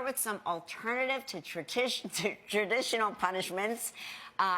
with some alternative to traditional punishments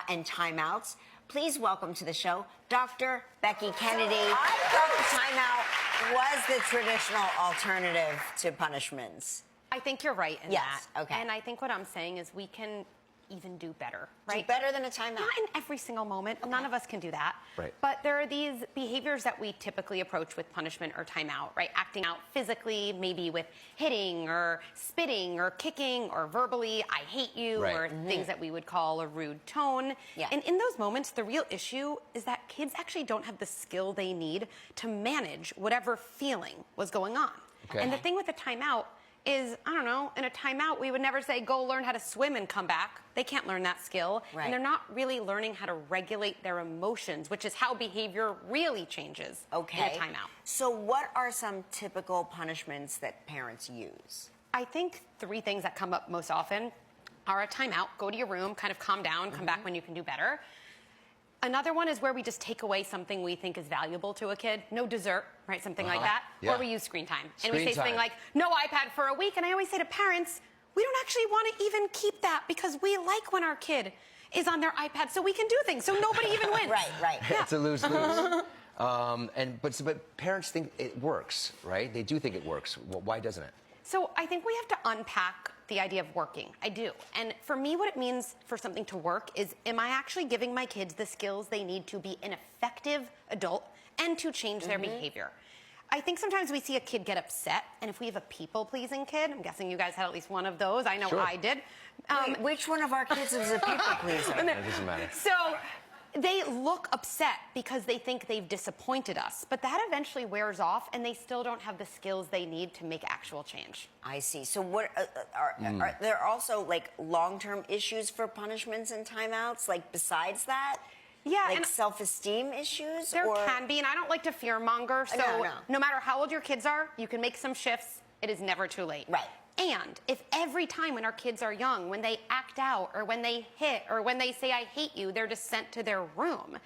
and timeouts. Please welcome to the show Dr. Becky Kennedy. I thought timeout was the traditional alternative to punishments. I think you're right in that. Okay. And I think what I'm saying is we can even do better, right? Do better than a timeout. Not in every single moment. Okay. None of us can do that. Right. But there are these behaviors that we typically approach with punishment or timeout, right? Acting out physically, maybe with hitting or spitting or kicking or verbally, I hate you, right. or things that we would call a rude tone. Yeah. And in those moments, the real issue is that kids actually don't have the skill they need to manage whatever feeling was going on. Okay. And the thing with a timeout is, I don't know, in a timeout, we would never say, go learn how to swim and come back. They can't learn that skill. Right. And they're not really learning how to regulate their emotions, which is how behavior really changes in a timeout. So what are some typical punishments that parents use? I think 3 things that come up most often are a timeout, go to your room, kind of calm down, come back when you can do better. Another one is where we just take away something we think is valuable to a kid. No dessert, right? Something like that. Yeah. Or we use screen time. And Screen we say something like, no iPad for a week. And I always say to parents, we don't actually want to even keep that because we like when our kid is on their iPad so we can do things. So nobody even wins. Right. Yeah. It's a lose-lose. But parents think it works, right? They do think it works. Well, why doesn't it? So I think we have to unpack the idea of working. I do. And for me, what it means for something to work is, am I actually giving my kids the skills they need to be an effective adult and to change their behavior? I think sometimes we see a kid get upset, and if we have a people-pleasing kid, I'm guessing you guys had at least one of those. I know Sure. I did. Wait, which one of our kids is a people pleaser? It doesn't matter. So they look upset because they think they've disappointed us, but that eventually wears off and they still don't have the skills they need to make actual change. I see. So what are there also like long-term issues for punishments and timeouts, like besides that? Yeah, like and self-esteem issues? there can be, and I don't like to fear monger, so No. matter how old your kids are, you can make some shifts. It is never too late. Right. And if every time when our kids are young, when they act out or when they hit or when they say I hate you, they're just sent to their room,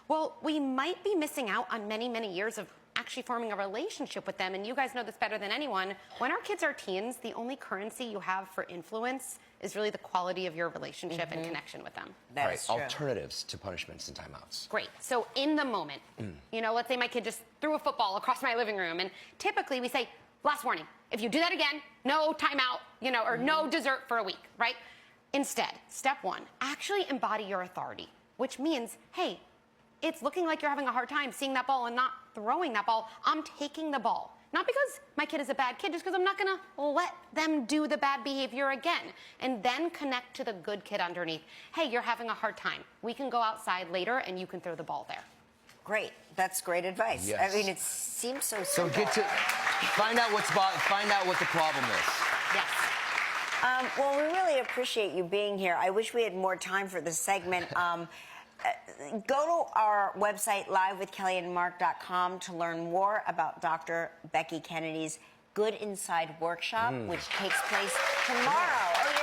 well, we might be missing out on many, many years of actually forming a relationship with them. And you guys know this better than anyone. When our kids are teens, the only currency you have for influence is really the quality of your relationship and connection with them. That is true. Alternatives to punishments and timeouts. Great. So in the moment, you know, let's say my kid just threw a football across my living room, and typically we say, last warning, if you do that again, no timeout, you know, or no dessert for a week, right? Instead, step 1, actually embody your authority, which means, hey, it's looking like you're having a hard time seeing that ball and not throwing that ball. I'm taking the ball. Not because my kid is a bad kid, just because I'm not going to let them do the bad behavior again. And then connect to the good kid underneath. Hey, you're having a hard time. We can go outside later and you can throw the ball there. Great. That's great advice. Yes. I mean, it seems so So simple. get to find out what the problem is. Yes. Well, we really appreciate you being here. I wish we had more time for this segment. Go to our website, livewithkellyandmark.com, to learn more about Dr. Becky Kennedy's Good Inside Workshop, which takes place tomorrow. Oh,